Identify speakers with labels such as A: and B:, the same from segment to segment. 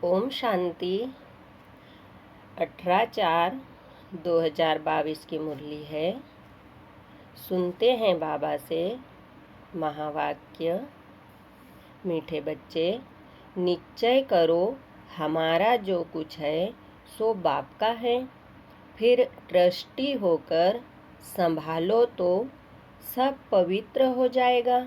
A: ओम शांति। 18/4/2022 की मुरली है। सुनते हैं बाबा से महावाक्य। मीठे बच्चे, निश्चय करो हमारा जो कुछ है सो बाप का है। फिर ट्रस्टी होकर संभालो तो सब पवित्र हो जाएगा।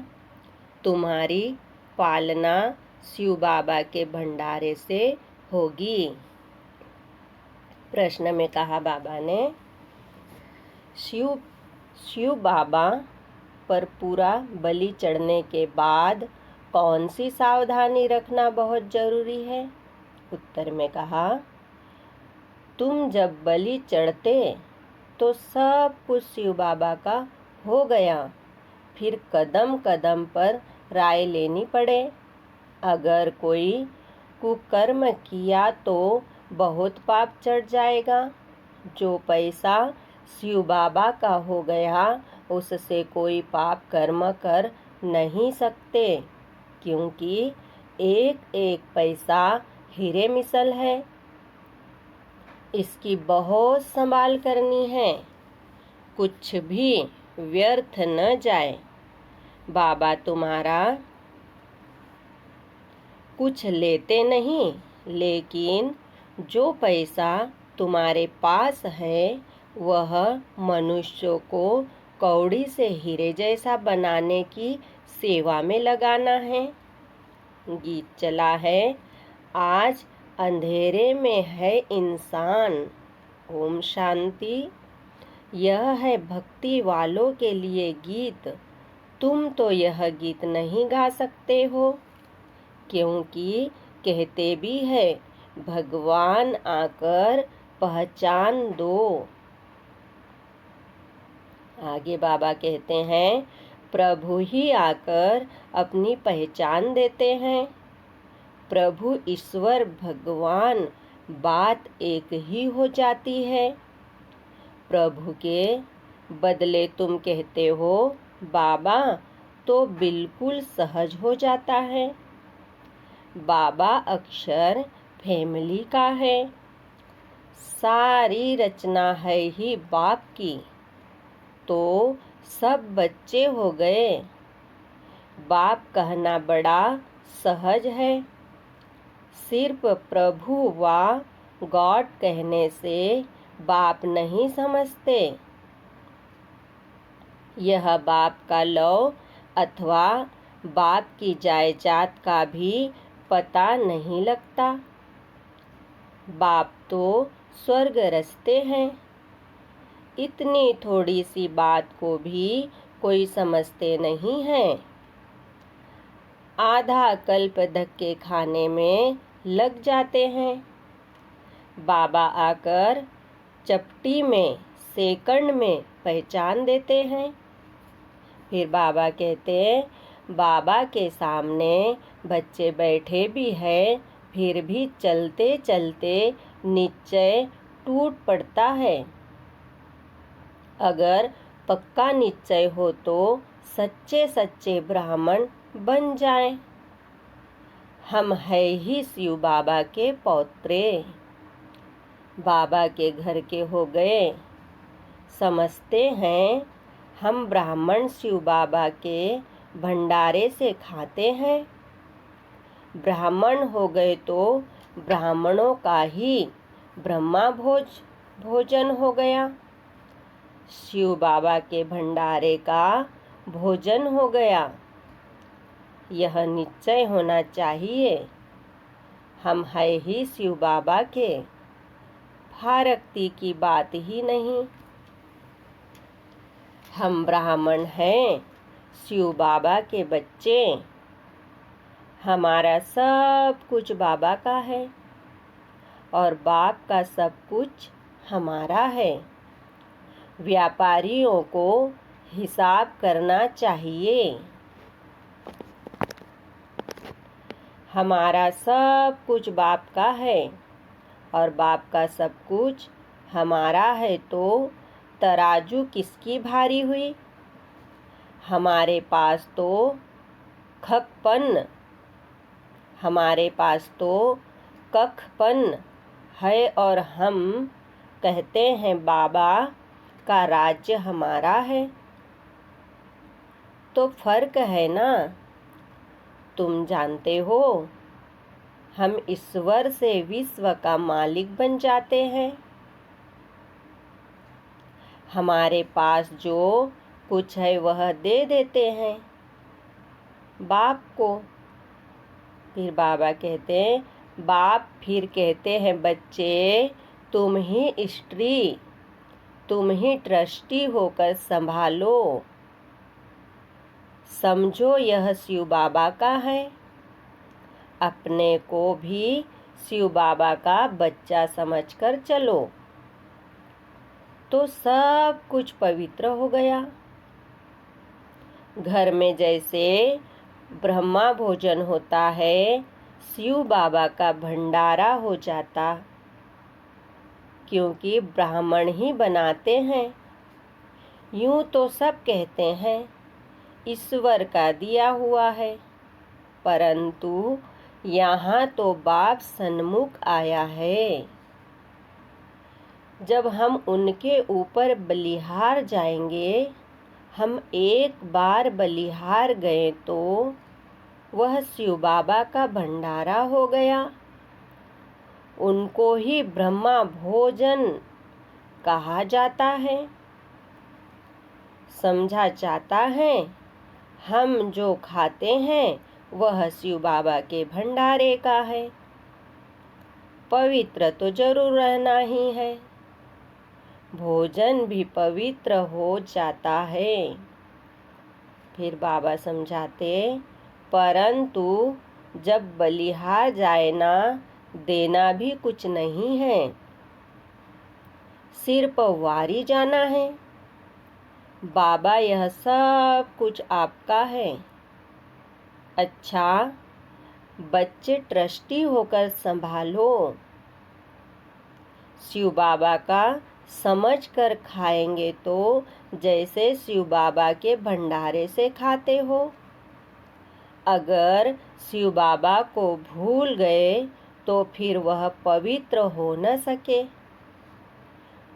A: तुम्हारी पालना शिव बाबा के भंडारे से होगी। प्रश्न में कहा बाबा ने, शिव बाबा पर पूरा बलि चढ़ने के बाद कौन सी सावधानी रखना बहुत जरूरी है? उत्तर में कहा, तुम जब बलि चढ़ते तो सब कुछ शिव बाबा का हो गया। फिर कदम कदम पर राय लेनी पड़े। अगर कोई कुकर्म किया तो बहुत पाप चढ़ जाएगा। जो पैसा शिव बाबा का हो गया उससे कोई पाप कर्म कर नहीं सकते, क्योंकि एक एक पैसा हीरे मिसल है। इसकी बहुत संभाल करनी है, कुछ भी व्यर्थ न जाए। बाबा तुम्हारा कुछ लेते नहीं, लेकिन जो पैसा तुम्हारे पास है वह मनुष्यों को कौड़ी से हीरे जैसा बनाने की सेवा में लगाना है। गीत चला है, आज अंधेरे में है इंसान। ओम शांति। यह है भक्ति वालों के लिए गीत। तुम तो यह गीत नहीं गा सकते हो, क्योंकि कहते भी है भगवान आकर पहचान दो। आगे बाबा कहते हैं, प्रभु ही आकर अपनी पहचान देते हैं। प्रभु ईश्वर भगवान बात एक ही हो जाती है। प्रभु के बदले तुम कहते हो बाबा, तो बिल्कुल सहज हो जाता है। बाबा अक्षर फैमिली का है। सारी रचना है ही बाप की, तो सब बच्चे हो गए। बाप कहना बड़ा सहज है। सिर्फ प्रभु व गॉड कहने से बाप नहीं समझते। यह बाप का लव अथवा बाप की जायदाद का भी पता नहीं लगता। बाप तो स्वर्ग रचते हैं। इतनी थोड़ी सी बात को भी कोई समझते नहीं है। आधा कल्प धक्के खाने में लग जाते हैं। बाबा आकर चपटी में सेकंड में पहचान देते हैं। फिर बाबा कहते हैं, बाबा के सामने बच्चे बैठे भी हैं, फिर भी चलते चलते निश्चय टूट पड़ता है। अगर पक्का निश्चय हो तो सच्चे सच्चे ब्राह्मण बन जाएं। हम है ही शिव बाबा के पौत्रे, बाबा के घर के हो गए। समझते हैं हम ब्राह्मण शिव बाबा के भंडारे से खाते हैं। ब्राह्मण हो गए तो ब्राह्मणों का ही ब्रह्मा भोजन हो गया। शिव बाबा के भंडारे का भोजन हो गया। यह निश्चय होना चाहिए, हम है ही शिव बाबा के। फारक्ती की बात ही नहीं। हम ब्राह्मण हैं, शिव बाबा के बच्चे। हमारा सब कुछ बाबा का है और बाप का सब कुछ हमारा है। व्यापारियों को हिसाब करना चाहिए। हमारा सब कुछ बाप का है और बाप का सब कुछ हमारा है, तो तराजू किसकी भारी हुई? हमारे पास तो खप्पन, हमारे पास तो कखपन है और हम कहते हैं बाबा का राज्य हमारा है। तो फर्क है ना। तुम जानते हो, हम ईश्वर से विश्व का मालिक बन जाते हैं। हमारे पास जो कुछ है वह दे देते हैं बाप को। फिर बाबा कहते हैं, बाप फिर कहते हैं, बच्चे तुम ही स्त्री, तुम ही ट्रस्टी होकर संभालो। समझो यह शिव बाबा का है। अपने को भी शिव बाबा का बच्चा समझकर चलो तो सब कुछ पवित्र हो गया। घर में जैसे ब्रह्मा भोजन होता है, शिव बाबा का भंडारा हो जाता, क्योंकि ब्राह्मण ही बनाते हैं। यूं तो सब कहते हैं ईश्वर का दिया हुआ है, परंतु यहाँ तो बाप सन्मुख आया है। जब हम उनके ऊपर बलिहार जाएंगे, हम एक बार बलिहार गए तो वह शिव बाबा का भंडारा हो गया। उनको ही ब्रह्मा भोजन कहा जाता है। समझा जाता है हम जो खाते हैं वह शिव बाबा के भंडारे का है। पवित्र तो जरूर रहना ही है। भोजन भी पवित्र हो जाता है। फिर बाबा समझाते, परंतु जब बलिहार जाए ना, देना भी कुछ नहीं है, सिर्फ वारी जाना है। बाबा यह सब कुछ आपका है। अच्छा बच्चे ट्रस्टी होकर संभालो। शिव बाबा का समझ कर खाएंगे तो जैसे शिव बाबा के भंडारे से खाते हो। अगर शिव बाबा को भूल गए तो फिर वह पवित्र हो न सके।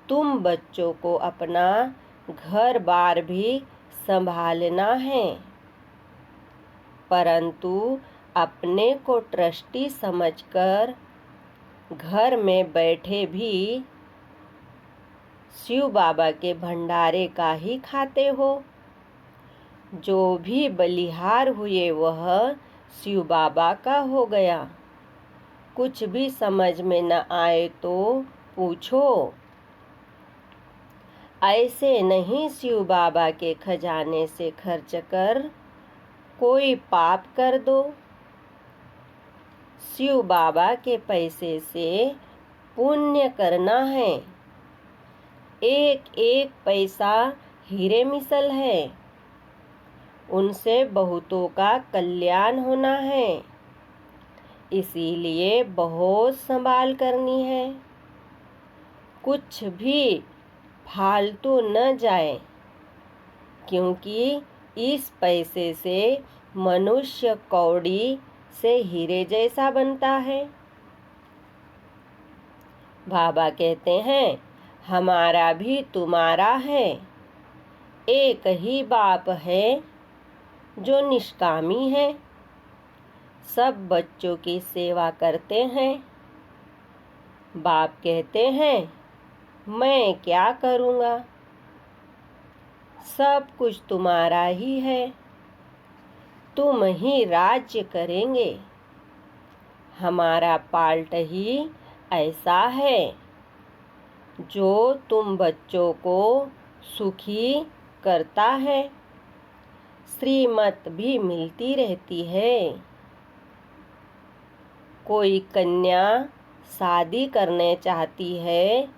A: तुम बच्चों को अपना घर बार भी संभालना है, परंतु अपने को ट्रस्टी समझकर घर में बैठे भी शिव बाबा के भंडारे का ही खाते हो। जो भी बलिहार हुए वह शिव बाबा का हो गया। कुछ भी समझ में न आए तो पूछो। ऐसे नहीं शिव बाबा के खजाने से खर्च कर कोई पाप कर दो। शिव बाबा के पैसे से पुण्य करना है। एक एक पैसा हीरे मिसल है, उनसे बहुतों का कल्याण होना है। इसीलिए बहुत संभाल करनी है। कुछ भी फालतू न जाए, क्योंकि इस पैसे से मनुष्य कौड़ी से हीरे जैसा बनता है। बाबा कहते हैं, हमारा भी तुम्हारा है। एक ही बाप है जो निष्कामी है, सब बच्चों की सेवा करते हैं। बाप कहते हैं, मैं क्या करूँगा, सब कुछ तुम्हारा ही है, तुम ही राज्य करेंगे। हमारा पाल्ट ही ऐसा है जो तुम बच्चों को सुखी करता है। श्रीमत भी मिलती रहती है। कोई कन्या शादी करने चाहती है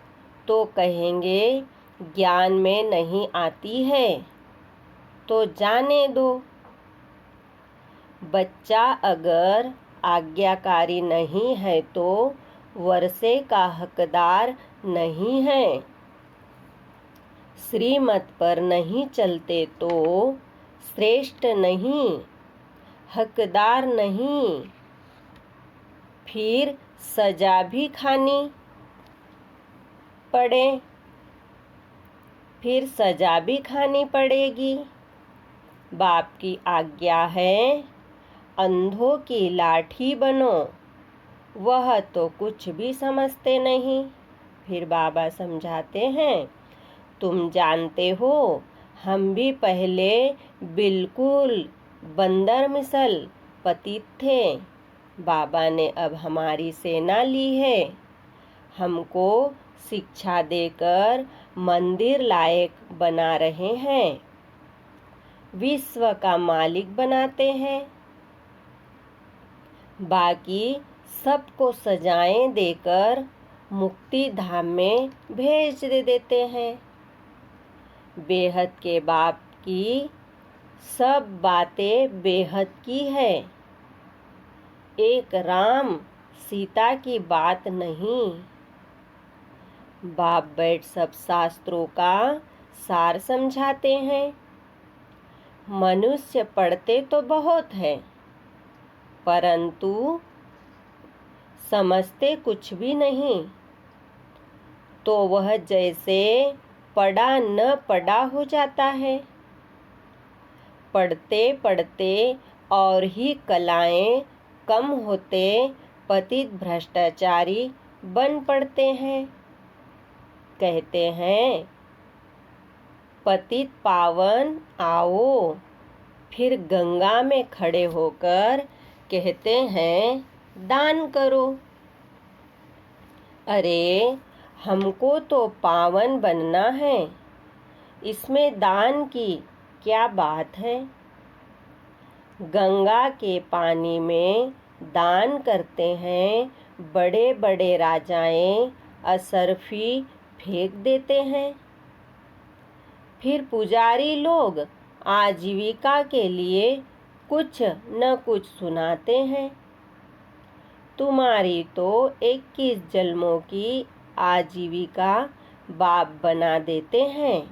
A: तो कहेंगे ज्ञान में नहीं आती है, तो जाने दो। बच्चा अगर आज्ञाकारी नहीं है तो वर्षे का हकदार नहीं है। श्रीमत पर नहीं चलते तो श्रेष्ठ नहीं, हकदार नहीं। फिर सजा भी खानी पड़े, फिर सजा भी खानी पड़ेगी। बाप की आज्ञा है, अंधों की लाठी बनो। वह तो कुछ भी समझते नहीं। फिर बाबा समझाते हैं, तुम जानते हो हम भी पहले बिल्कुल बंदर मिसल पतित थे। बाबा ने अब हमारी सेना ली है, हमको शिक्षा देकर मंदिर लायक बना रहे हैं, विश्व का मालिक बनाते हैं। बाकी सबको सजाएं देकर मुक्ति धाम में भेज देते हैं। बेहद के बाप की सब बातें बेहद की है, एक राम सीता की बात नहीं। बाप बैठ सब शास्त्रों का सार समझाते हैं। मनुष्य पढ़ते तो बहुत है, परंतु समझते कुछ भी नहीं। तो वह जैसे पढ़ा न पढ़ा हो जाता है। पढ़ते पढ़ते और ही कलाएं कम होते पतित भ्रष्टाचारी बन पड़ते हैं। कहते हैं, पतित पावन आओ, फिर गंगा में खड़े होकर कहते हैं दान करो। अरे हमको तो पावन बनना है, इसमें दान की क्या बात है। गंगा के पानी में दान करते हैं, बड़े बड़े राजाएं असरफी फेंक देते हैं। फिर पुजारी लोग आजीविका के लिए कुछ न कुछ सुनाते हैं। तुम्हारी तो 21 जन्मों की आजीविका बाप बना देते हैं।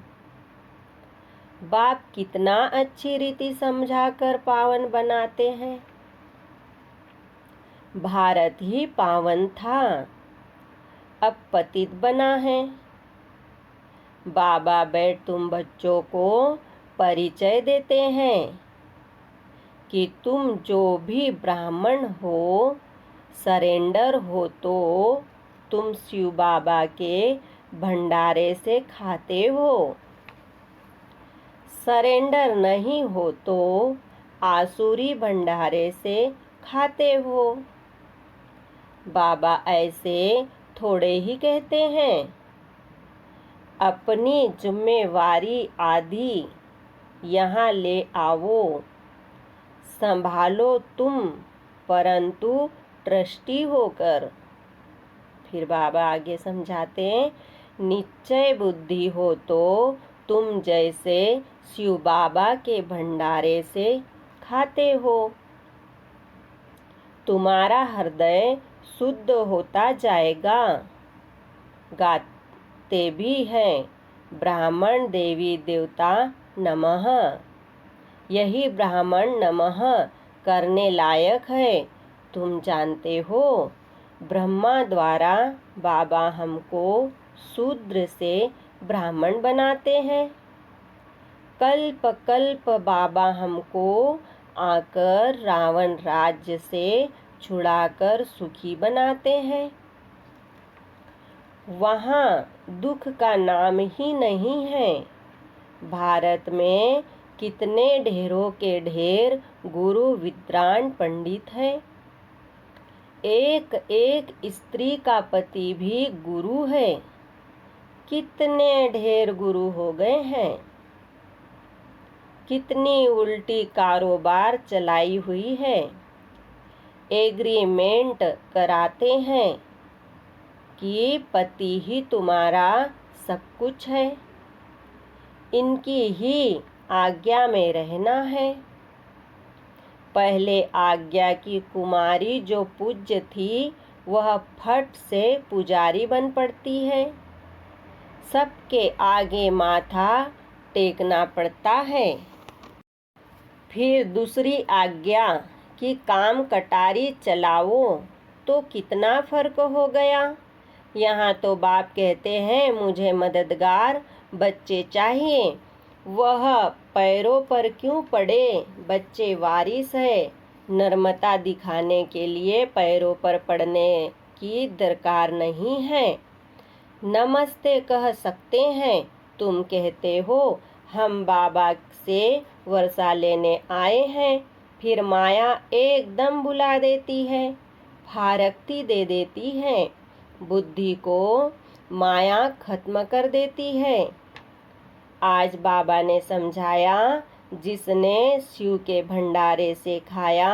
A: बाप कितना अच्छी रीति समझाकर पावन बनाते हैं। भारत ही पावन था, अब पतित बना है। बाबा बैठ तुम बच्चों को परिचय देते हैं कि तुम जो भी ब्राह्मण हो, सरेंडर हो तो तुम शिव बाबा के भंडारे से खाते हो। सरेंडर नहीं हो तो आसुरी भंडारे से खाते हो। बाबा ऐसे थोड़े ही कहते हैं, अपनी जिम्मेवारी आदि यहाँ ले आओ, संभालो तुम, परंतु ट्रस्टी होकर। फिर बाबा आगे समझाते हैं, निश्चय बुद्धि हो तो तुम जैसे शिव बाबा के भंडारे से खाते हो। तुम्हारा हृदय शुद्ध होता जाएगा। गाते भी हैं, ब्राह्मण देवी देवता नमः। यही ब्राह्मण नमः करने लायक है। तुम जानते हो, ब्रह्मा द्वारा बाबा हमको शूद्र से ब्राह्मण बनाते हैं। कल्प कल्प बाबा हमको आकर रावण राज्य से छुड़ाकर सुखी बनाते हैं। वहाँ दुख का नाम ही नहीं है। भारत में कितने ढेरों के ढेर गुरु विद्वान पंडित हैं। एक एक स्त्री का पति भी गुरु है। कितने ढेर गुरु हो गए हैं। कितनी उल्टी कारोबार चलाई हुई है। एग्रीमेंट कराते हैं कि पति ही तुम्हारा सब कुछ है, इनकी ही आज्ञा में रहना है। पहले आज्ञा की कुमारी जो पूज्य थी, वह फट से पुजारी बन पड़ती है। सबके आगे माथा टेकना पड़ता है। फिर दूसरी आज्ञा कि काम कटारी चलाओ, तो कितना फर्क हो गया। यहाँ तो बाप कहते हैं मुझे मददगार बच्चे चाहिए, वह पैरों पर क्यों पड़े, बच्चे वारिस है। नर्मता दिखाने के लिए पैरों पर पड़ने की दरकार नहीं है। नमस्ते कह सकते हैं। तुम कहते हो हम बाबा से वर्षा लेने आए हैं, फिर माया एकदम बुला देती है, फारक्ती दे देती है, बुद्धि को माया खत्म कर देती है। आज बाबा ने समझाया, जिसने शिव के भंडारे से खाया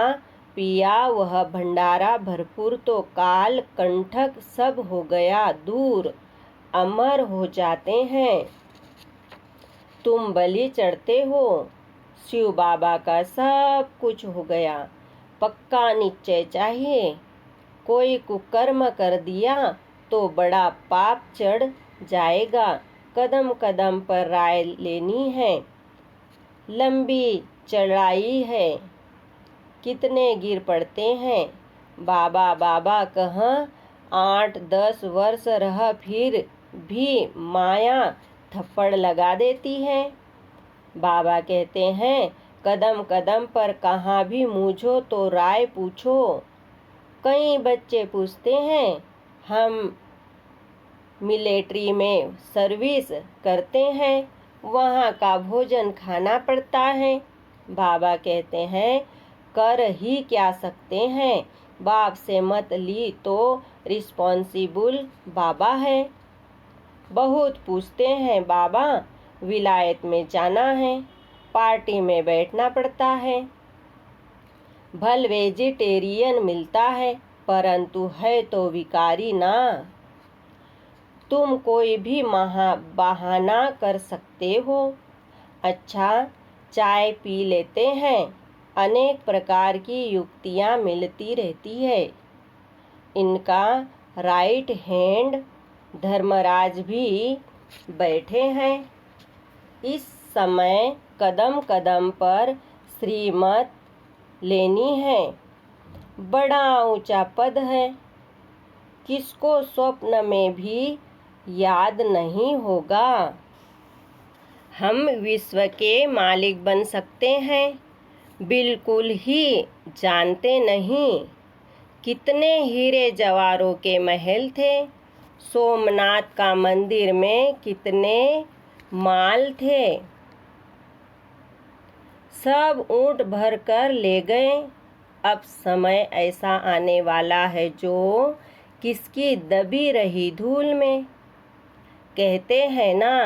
A: पिया वह भंडारा भरपूर तो काल कंठक सब हो गया दूर, अमर हो जाते हैं। तुम बलि चढ़ते हो, शिव बाबा का सब कुछ हो गया। पक्का निश्चय चाहिए। कोई कुकर्म कर दिया तो बड़ा पाप चढ़ जाएगा। कदम कदम पर राय लेनी है, लंबी चढ़ाई है। कितने गिर पड़ते हैं। बाबा बाबा कहाँ 8-10 वर्ष रह फिर भी माया थप्पड़ लगा देती है। बाबा कहते हैं कदम कदम पर कहाँ भी मूझो तो राय पूछो। कई बच्चे पूछते हैं हम मिलिट्री में सर्विस करते हैं, वहाँ का भोजन खाना पड़ता है। बाबा कहते हैं कर ही क्या सकते हैं, बाप से मत ली तो रिस्पॉन्सिबल बाबा है। बहुत पूछते हैं बाबा विलायत में जाना है, पार्टी में बैठना पड़ता है, भल वेजिटेरियन मिलता है, परंतु है तो विकारी ना। तुम कोई भी बहाना कर सकते हो। अच्छा चाय पी लेते हैं, अनेक प्रकार की युक्तियाँ मिलती रहती है। इनका राइट हैंड धर्मराज भी बैठे हैं। इस समय कदम कदम पर श्रीमत लेनी है, बड़ा ऊंचा पद है, किसको स्वप्न में भी याद नहीं होगा। हम विश्व के मालिक बन सकते हैं, बिल्कुल ही जानते नहीं। कितने हीरे जवाहरों के महल थे, सोमनाथ का मंदिर में कितने माल थे, सब ऊंट भर कर ले गए। अब समय ऐसा आने वाला है जो किसकी दबी रही धूल में। कहते हैं ना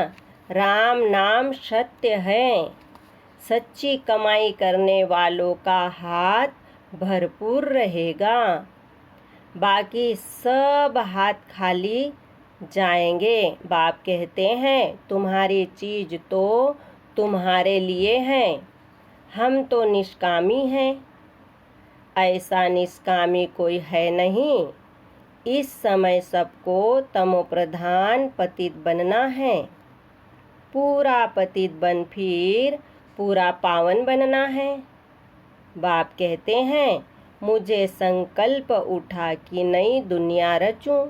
A: राम नाम सत्य है, सच्ची कमाई करने वालों का हाथ भरपूर रहेगा, बाकी सब हाथ खाली जाएंगे। बाप कहते हैं तुम्हारी चीज तो तुम्हारे लिए है, हम तो निष्कामी हैं। ऐसा निष्कामी कोई है नहीं। इस समय सबको तमोप्रधान पतित बनना है, पूरा पतित बन फिर पूरा पावन बनना है। बाप कहते हैं मुझे संकल्प उठा कि नई दुनिया रचूं,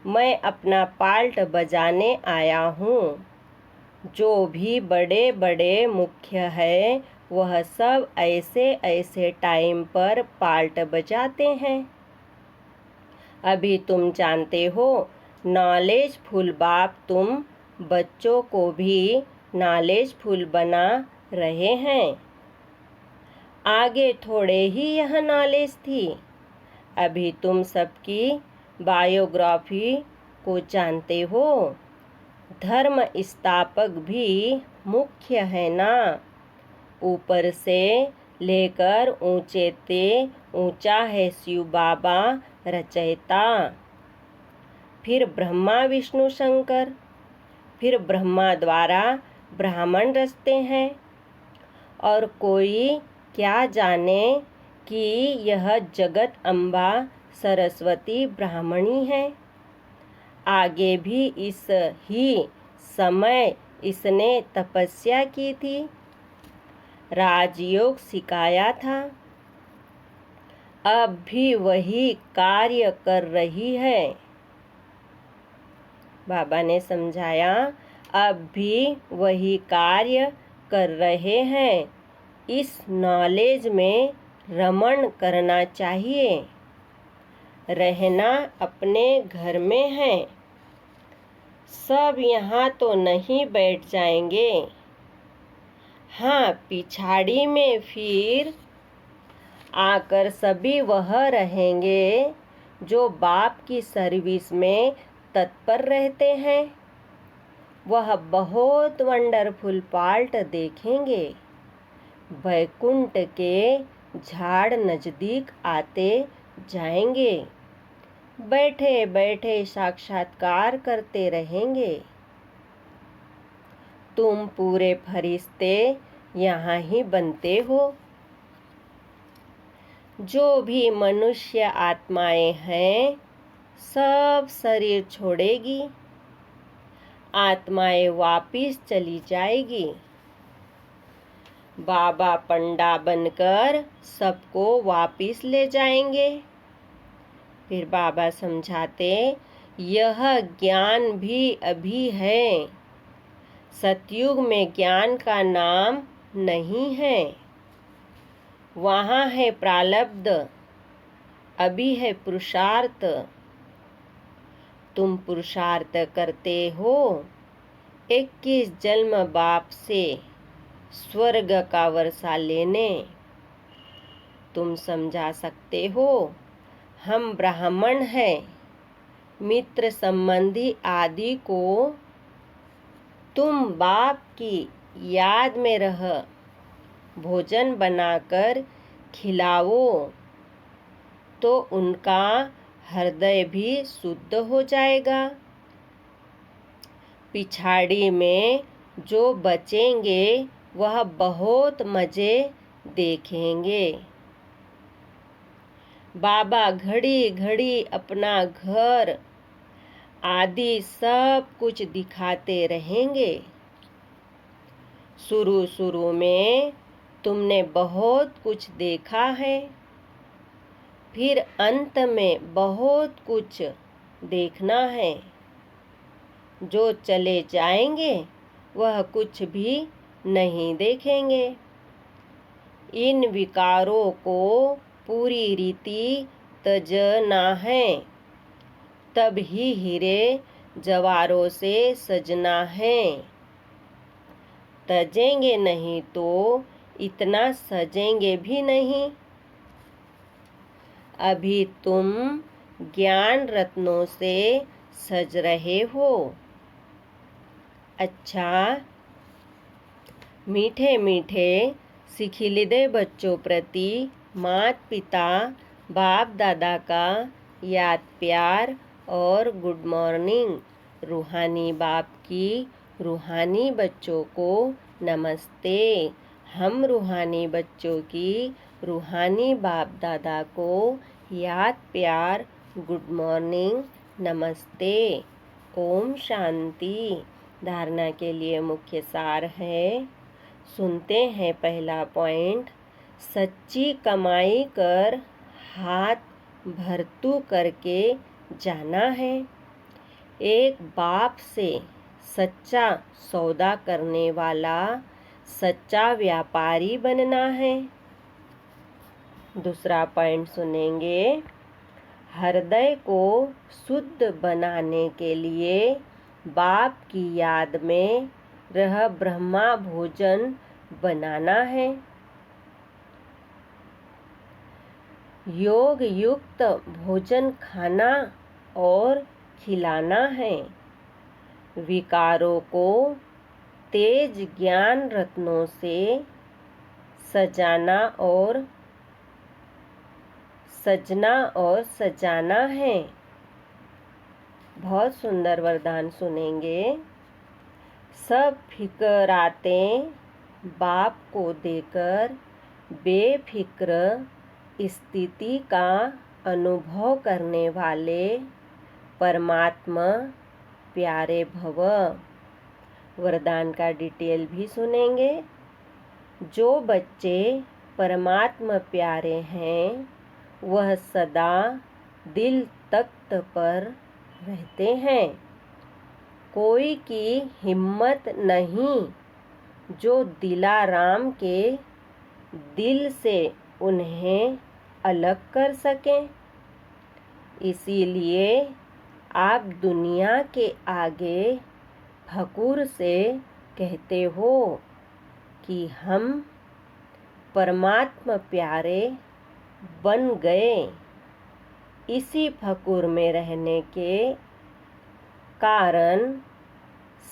A: मैं अपना पाल्ट बजाने आया हूँ। जो भी बड़े बड़े मुख्य है वह सब ऐसे ऐसे टाइम पर पाल्ट बजाते हैं। अभी तुम जानते हो नॉलेजफुल बाप तुम बच्चों को भी नॉलेजफुल बना रहे हैं। आगे थोड़े ही यह नॉलेज थी, अभी तुम सबकी बायोग्राफी को जानते हो। धर्म स्थापक भी मुख्य है ना, ऊपर से लेकर ऊंचे ते ऊंचा है शिव बाबा रचयिता, फिर ब्रह्मा विष्णु शंकर, फिर ब्रह्मा द्वारा ब्राह्मण रचते हैं। और कोई क्या जाने कि यह जगत अम्बा सरस्वती ब्राह्मणी है। आगे भी इस ही समय इसने तपस्या की थी, राजयोग सिखाया था। अब भी वही कार्य कर रही है। बाबा ने समझाया, अब भी वही कार्य कर रहे हैं। इस नॉलेज में रमण करना चाहिए। रहना अपने घर में है। सब यहाँ तो नहीं बैठ जाएंगे। हाँ, पिछाड़ी में फिर आकर सभी वह रहेंगे जो बाप की सर्विस में तत्पर रहते हैं। वह बहुत वंडरफुल पार्ट देखेंगे। वैकुंठ के झाड़ नजदीक आते जाएंगे। बैठे बैठे साक्षात्कार करते रहेंगे। तुम पूरे फरिश्ते यहाँ ही बनते हो। जो भी मनुष्य आत्माएं हैं, सब शरीर छोड़ेगी। आत्माएं वापिस चली जाएगी। बाबा पंडा बनकर सबको वापिस ले जाएंगे। फिर बाबा समझाते, यह ज्ञान भी अभी है। सतयुग में ज्ञान का नाम नहीं है। वहाँ है प्रारब्ध, अभी है पुरुषार्थ। तुम पुरुषार्थ करते हो 21 जन्म बाप से स्वर्ग का वर्षा लेने। तुम समझा सकते हो, हम ब्राह्मण हैं। मित्र संबंधी आदि को तुम बाप की याद में रह भोजन बनाकर खिलाओ तो उनका हृदय भी शुद्ध हो जाएगा। पिछाड़ी में जो बचेंगे वह बहुत मजे देखेंगे। बाबा घड़ी घड़ी अपना घर आदि सब कुछ दिखाते रहेंगे। शुरू शुरू में तुमने बहुत कुछ देखा है, फिर अंत में बहुत कुछ देखना है। जो चले जाएंगे वह कुछ भी नहीं देखेंगे। इन विकारों को पूरी रीति तजना है, तब ही हीरे जवारों से सजना है। तजेंगे नहीं तो इतना सजेंगे भी नहीं। अभी तुम ज्ञान रत्नों से सज रहे हो। अच्छा, मीठे मीठे सिखिलिदे बच्चों प्रति माता पिता बाप दादा का याद प्यार और गुड मॉर्निंग। रूहानी बाप की रूहानी बच्चों को नमस्ते। हम रूहानी बच्चों की रूहानी बाप दादा को याद प्यार गुड मॉर्निंग नमस्ते। ओम शांति। धारणा के लिए मुख्य सार है। सुनते हैं पहला पॉइंट, सच्ची कमाई कर हाथ भरतू करके जाना है। एक बाप से सच्चा सौदा करने वाला सच्चा व्यापारी बनना है। दूसरा पॉइंट सुनेंगे, हृदय को शुद्ध बनाने के लिए बाप की याद में रह ब्रह्मा भोजन बनाना है। योग युक्त भोजन खाना और खिलाना है। विकारों को तेज ज्ञान रत्नों से सजना और सजाना है। बहुत सुंदर वरदान सुनेंगे। सब फिक्रातें बाप को देकर बेफिक्र स्थिति का अनुभव करने वाले परमात्मा प्यारे भव। वरदान का डिटेल भी सुनेंगे। जो बच्चे परमात्मा प्यारे हैं वह सदा दिल तख्त पर रहते हैं। कोई की हिम्मत नहीं जो दिलाराम के दिल से उन्हें अलग कर सकें। इसीलिए आप दुनिया के आगे फखुर से कहते हो कि हम परमात्मा प्यारे बन गए। इसी फखुर में रहने के कारण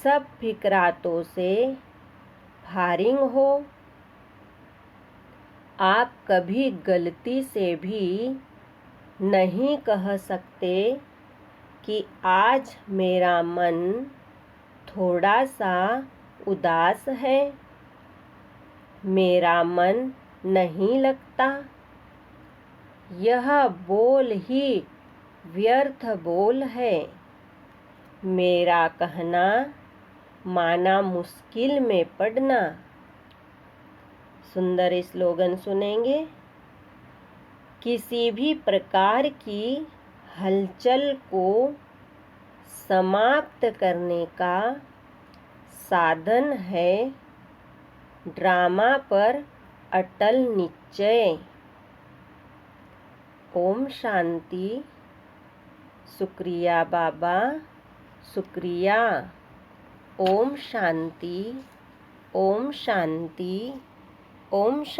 A: सब फिक्रातों से फारिग हो। आप कभी गलती से भी नहीं कह सकते कि आज मेरा मन थोड़ा सा उदास है, मेरा मन नहीं लगता। यह बोल ही व्यर्थ बोल है। मेरा कहना माना मुश्किल में पड़ना। सुंदर स्लोगन सुनेंगे। किसी भी प्रकार की हलचल को समाप्त करने का साधन है ड्रामा पर अटल निश्चय। ओम शांति। शुक्रिया बाबा, शुक्रिया। ओम शांति, ओम शांति, ओम शांति।